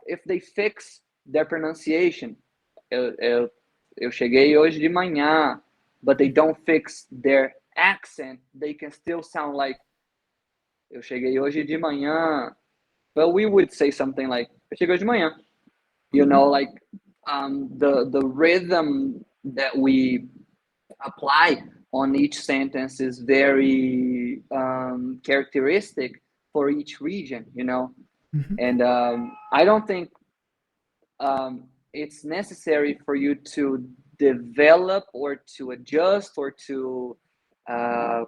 if they fix their pronunciation, eu cheguei hoje de manhã, but they don't fix their accent, they can still sound like eu cheguei hoje de manhã. But we would say something like eu cheguei hoje de manhã, you know, like the rhythm that we apply on each sentence is very characteristic for each region, you know. Mhm. And I don't think it's necessary for you to develop or to adjust or to uh,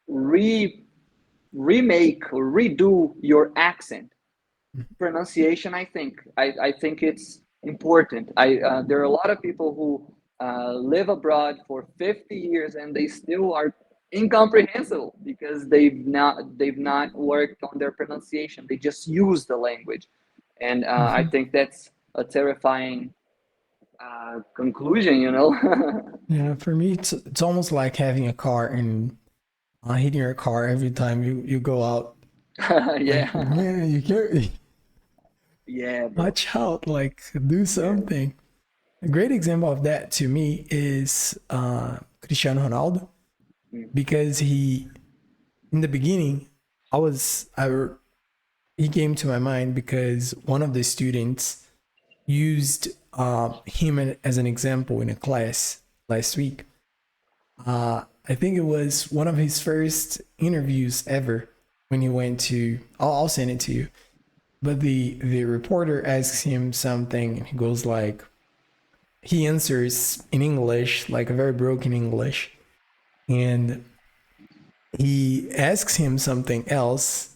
re remake or redo your accent. Pronunciation, I think it's important. I There are a lot of people who live abroad for 50 years and they still are incomprehensible because they've not worked on their pronunciation. They just use the language, and I Mhm. think that's a terrifying conclusion, you know. Yeah, for me, it's almost like having a car and hitting your car every time you go out. Like, Yeah. man, you can't Yeah, bro. watch out. Like, do Yeah. something. A great example of that to me is Cristiano Ronaldo, Mm. because in the beginning, I was I he came to my mind because one of the students used him as an example in a class last week. I think it was one of his first interviews ever when he went to. I'll send it to you. But the reporter asks him something, and he goes like, he answers in English, like a very broken English, and he asks him something else,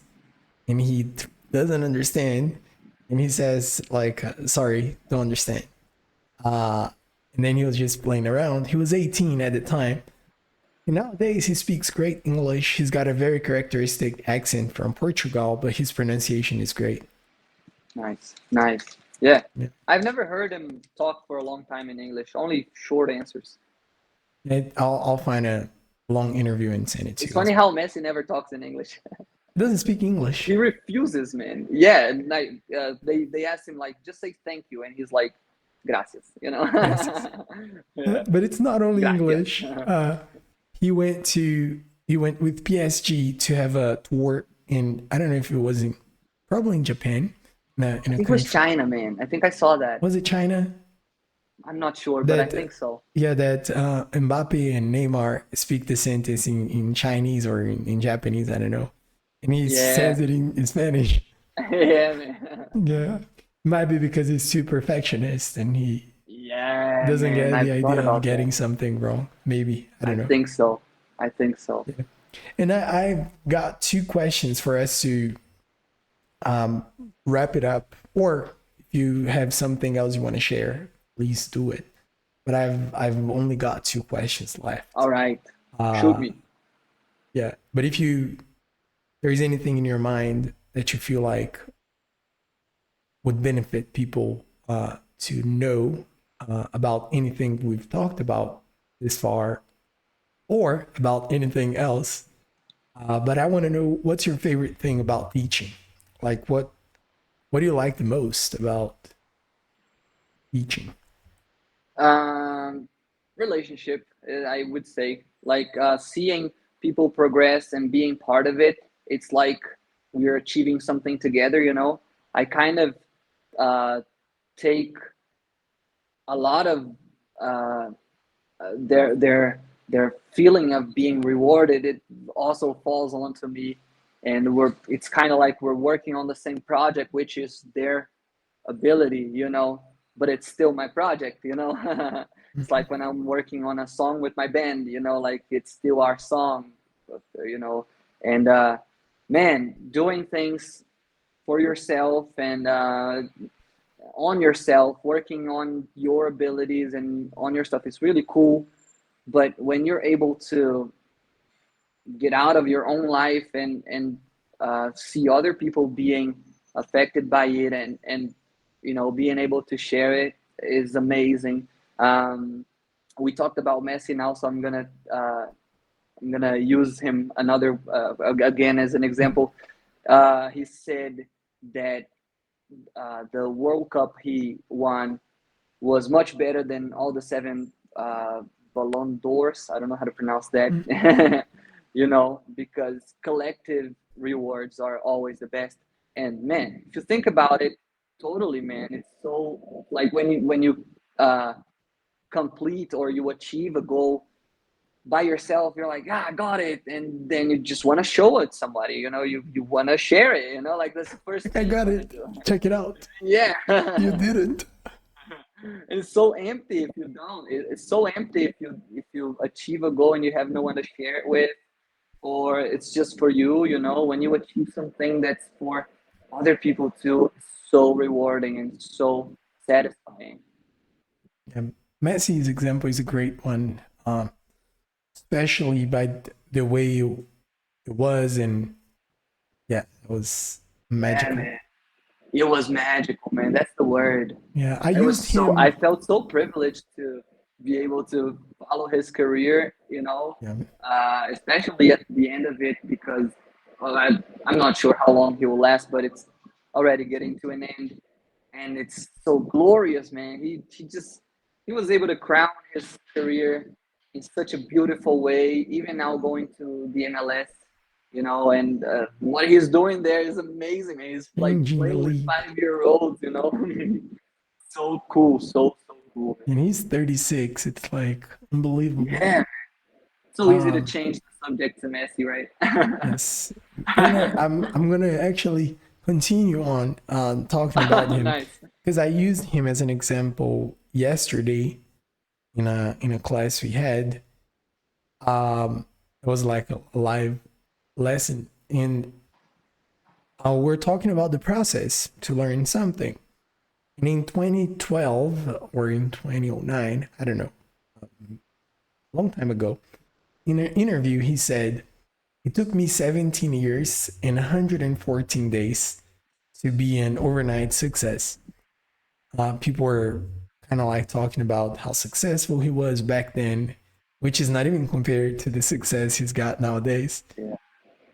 and he doesn't understand, and he says like, "Sorry, don't understand." Uh, and then he was just playing around. He was 18 at the time. And nowadays, he speaks great English. He's got a very characteristic accent from Portugal, but his pronunciation is great. Nice, nice. Yeah, Yeah. I've never heard him talk for a long time in English. Only short answers. I'll find a long interview and send it to It's you as funny well. how Messi never talks in English. He doesn't speak He English. refuses, man. Yeah, and like they asked him like just say thank you, and he's like, gracias. You know. Gracias. Yeah, But it's not only gracias. English. He went to he went with PSG to have a tour in, I don't know if it was in, probably in Japan, I in a think it was country. China, man. I think I saw that. Was it China? I'm not sure, but I That think so. Yeah, that Mbappe and Neymar speak the sentence in Chinese or in Japanese, I don't know. And he Yeah, says it in Spanish. yeah, man. Yeah. Might be because he's too perfectionist and he Yeah, doesn't man. get the I've thought idea of about that. getting something wrong. Maybe. I don't I know. think so. I think so. Yeah. And I've got two questions for us to um, wrap it up. Or if you have something else you want to share, please do it. But I've only got two questions left. All right. Shoot Uh, me. yeah. But if there is anything in your mind that you feel like would benefit people to know about anything we've talked about this far, or about anything else. But I want to know, what's your favorite thing about teaching? Like, what do you like the most about teaching? Um, Relationship, I would say, like seeing people progress and being part of it. It's like we're achieving something together. You know, I kind of uh, take a lot of uh, their feeling of being rewarded. It also falls onto me, and it's kind of like we're working on the same project, which is their ability, you know, but it's still my project, you know. It's like when I'm working on a song with my band, you know, like it's still our song, you know. And man, doing things for yourself and on yourself, working on your abilities and on your stuff is really cool. But when you're able to get out of your own life and see other people being affected by it and you know being able to share it is amazing. We talked about Messi now, so I'm gonna use him another again as an example. He said that the World Cup he won was much better than all the seven Ballon d'Ors. I don't know how to pronounce that. You know, because collective rewards are always the best. And man, if you think about it, Totally, man. It's so like when you uh complete or you achieve a goal by yourself, you're like, yeah, I got it, and then you just want to show it somebody. You want to share it. Like that's the first Like, I thing you got want to it. do. Check it out. Yeah. You didn't. It's so empty if you don't. It's so empty if you achieve a goal and you have no one to share it with, or it's just for you. When you achieve something that's for other people too, it's so rewarding and so satisfying. Yeah, Messi's example is a great one, especially by the way it was, and yeah, it was Yeah, magical. man. It was magical, man. That's the word. Yeah, I It was used so. I him. felt so privileged to be able to follow his career. Yeah, Especially at the end of it, because well, I'm not sure how long he will last, but it's already getting to an end, and it's so glorious, man. He was able to crown his career in such a beautiful way. Even now going to the MLS, and what he's doing there is amazing, man. He's like changing the playing with league. 5-year olds, so cool, so cool, man. And he's 36. It's like unbelievable. Yeah, so easy to Um, change the subject to Messi, right? yes. I'm gonna actually continue on talking about him Nice. because I used him as an example yesterday in a class we had. It was like a live lesson, and we're talking about the process to learn something. And in 2012 or in 2009, I don't know, a long time ago, in an interview, he said, "It took me 17 years and 114 days to be an overnight success." People were kind of like talking about how successful he was back then, which is not even compared to the success he's got nowadays. Yeah.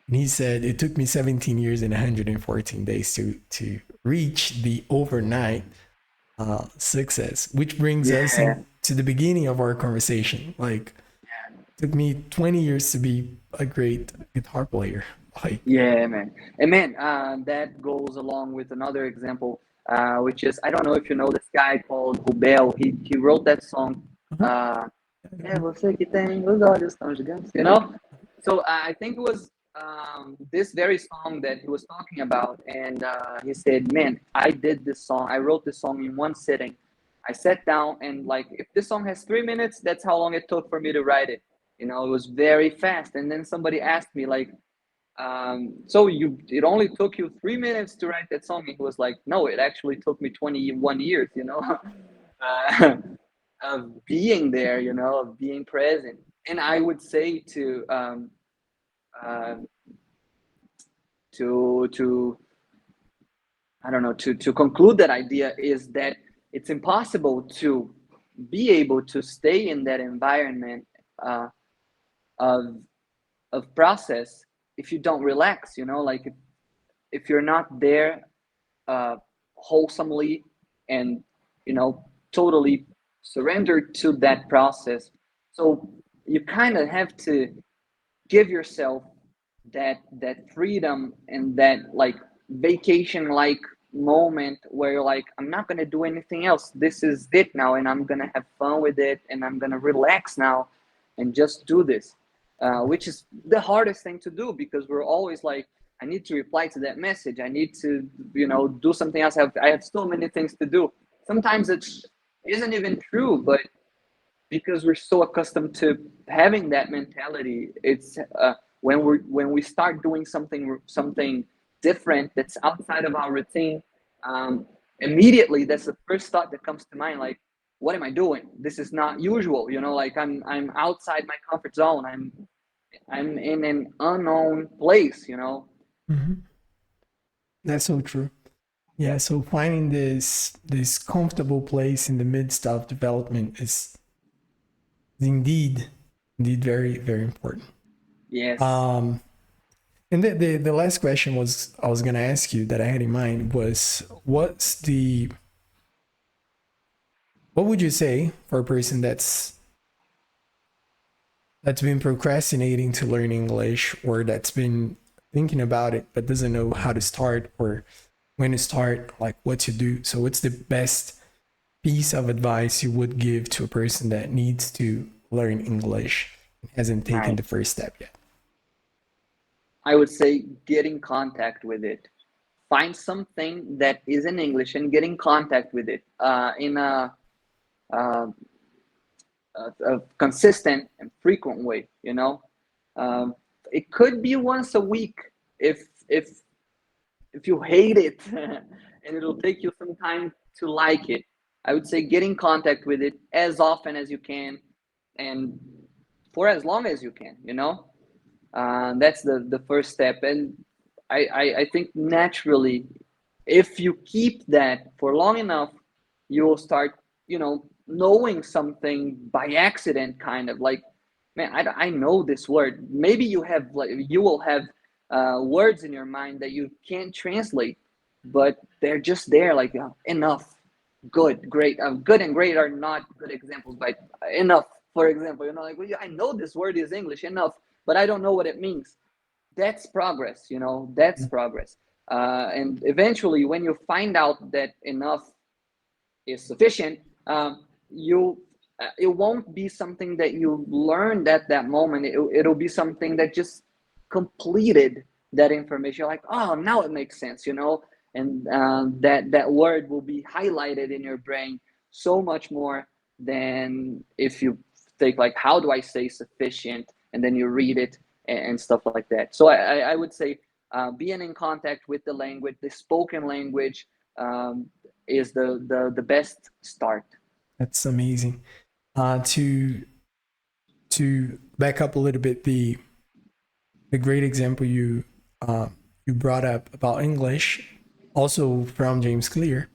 And he said, "It took me 17 years and 114 days to reach the overnight success," which brings us Yeah. into the beginning of our conversation. Like, it took me 20 years to be a great guitar player. Like, Yeah, man. And man, that goes along with another example, which is I don't know if you know this guy called Rubel. He wrote that song. Uh, é você que tem os olhos tão gigantes. So I think it was this very song that he was talking about, and he said, "Man, I did this song. I wrote this song in one sitting. I sat down and like, if this song has 3 minutes, that's how long it took for me to write it. It was very fast." And then somebody asked me like, "So it only took you 3 minutes to write that song?" He was like, "No, it actually took me 21 years. uh, of being there, of being present." And I would say uh, to I don't know, to conclude that idea is that it's impossible to be able to stay in that environment uh, of process if you don't relax. Like if you're not there wholesomely and totally surrendered to that process. So you kind of have to give yourself that freedom and that like vacation like moment where you're like, I'm not going to do anything else, this is it now, and I'm going to have fun with it, and I'm going to relax now and just do this, which is the hardest thing to do, because we're always like, I need to reply to that message, I need to do something else, I have so many things to do. Sometimes it isn't even true, but because we're so accustomed to having that mentality, it's when we start doing something different that's outside of our routine, um, immediately that's the first thought that comes to mind, like, what am I doing? This is not usual. Like I'm outside my comfort zone. I'm in an unknown place. mhm. That's so true. Yeah, so finding this comfortable place in the midst of development is indeed very, very important. Yes. Um, and the last question was I was gonna ask you that I had in mind was what would you say for a person that's been procrastinating to learn English, or that's been thinking about it but doesn't know how to start, or when to start, like what to do. So what's the best piece of advice you would give to a person that needs to learn English and hasn't taken Nice. the first step yet? I would say get in contact with it. Find something that is in English and get in contact with it in uh, a consistent and frequent way. Um, it could be once a week if you hate it, and it'll take you some time to like it. I would say get in contact with it as often as you can, and for as long as you can. That's the first step. And I think naturally, if you keep that for long enough, you will start, knowing something by accident, kind of like, man, I know this word. Maybe you will have words in your mind that you can't translate, but they're just there, like enough, good, great. Good and great are not good examples, but enough, for example, like, well, I know this word is English, enough, but I don't know what it means. That's progress. That's progress. And eventually, when you find out that enough is sufficient, you it won't be something that you learned at that moment. It'll be something that just completed that information. You're like, oh, now it makes sense. And that word will be highlighted in your brain so much more than if you think like, how do I say sufficient, and then you read it and stuff like that. So I would say being in contact with the language, the spoken language, is the best start. That's amazing. To back up a little bit, the great example you brought up about English, also from James Clear.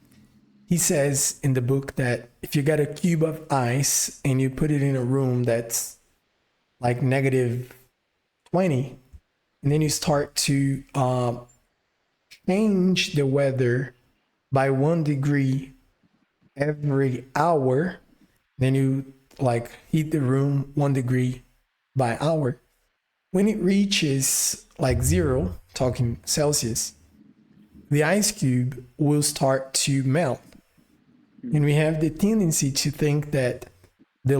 He says in the book that if you got a cube of ice and you put it in a room that's like -20, and then you start to change the weather by 1 degree every hour, then you like heat the room 1 degree by hour. When it reaches like 0, talking Celsius, the ice cube will start to melt. And we have the tendency to think that the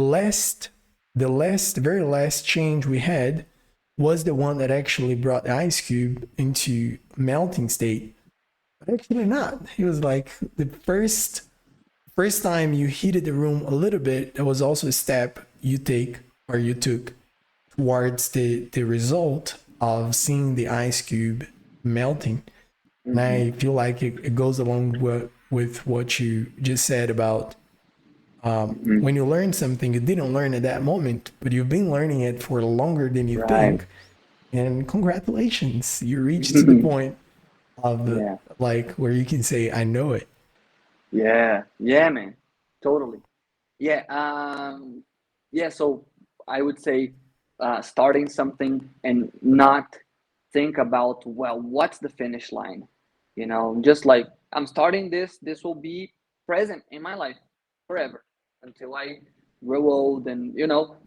very last change we had was the one that actually brought the ice cube into melting state. But actually not. It was like the first time you heated the room a little bit, that was also a step you took towards the result of seeing the ice cube melting. And I feel like it goes along with what you just said about when you learn something, you didn't learn at that moment, but you've been learning it for longer than you think. And congratulations, you reached to the point of like where you can say, I know it. Yeah, man, totally. Yeah, so I would say starting something and not think about, well, what's the finish line? Just like, I'm starting this will be present in my life forever until I grow old. And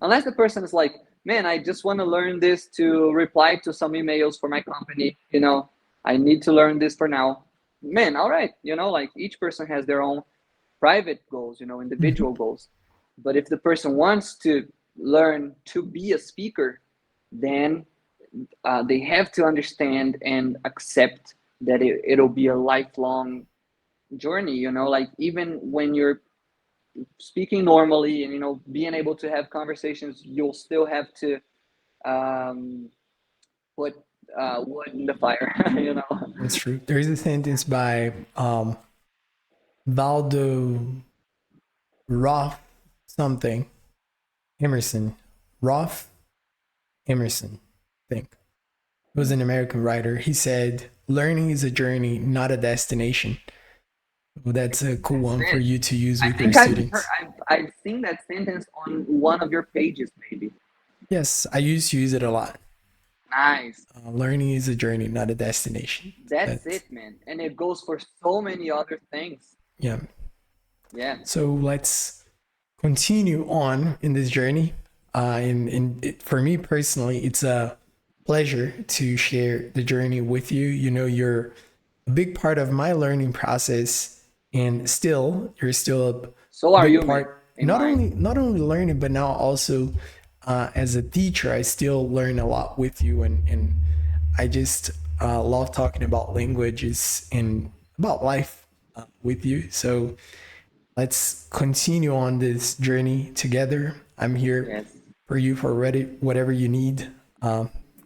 unless the person is like, man, I just want to learn this to reply to some emails for my company, I need to learn this for now, man, all right. Like, each person has their own private goals, individual goals. But if the person wants to learn to be a speaker, then they have to understand and accept that it'll be a lifelong journey. Like, even when you're speaking normally and being able to have conversations, you'll still have to put wood in the fire. That's true. There is a sentence by Valdo Roth something Emerson. Roth Emerson, I think. He was an American writer. He said, learning is a journey, not a destination. Well, that's a cool one for you to use with your students. I've seen that sentence on one of your pages, maybe. Yes, I used to use it a lot. Nice. Learning is a journey, not a destination. That's it, man. And it goes for so many other things. Yeah. Yeah. So let's continue on in this journey. For me personally, it's a pleasure to share the journey with you. You're a big part of my learning process, and still you're still a So are big you, man, part. in Not mine. only learning, but now also as a teacher, I still learn a lot with you, and I just love talking about languages and about life with you. So let's continue on this journey together. I'm here Yes, for you for ready whatever you need.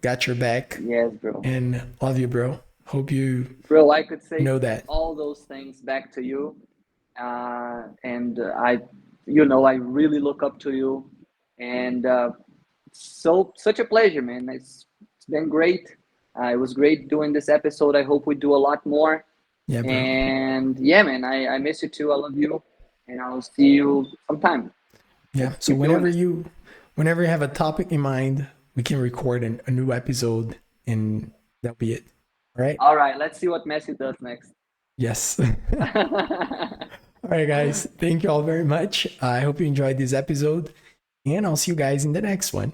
Got your back, yes, bro. and love you, bro. Hope you Bro, I could say know that. all those things back to you. And I, you know, I really look up to you. And such a pleasure, man. It's been great. It was great doing this episode. I hope we do a lot more. Yeah, bro. And yeah, man, I miss you too. I love you. And I'll see you sometime. Yeah. We'll So keep doing this. whenever you have a topic in mind, we can record a new episode, and that'll be it. All right. All right, let's see what Messi does next. Yes. All right, guys. Thank you all very much. I hope you enjoyed this episode, and I'll see you guys in the next one.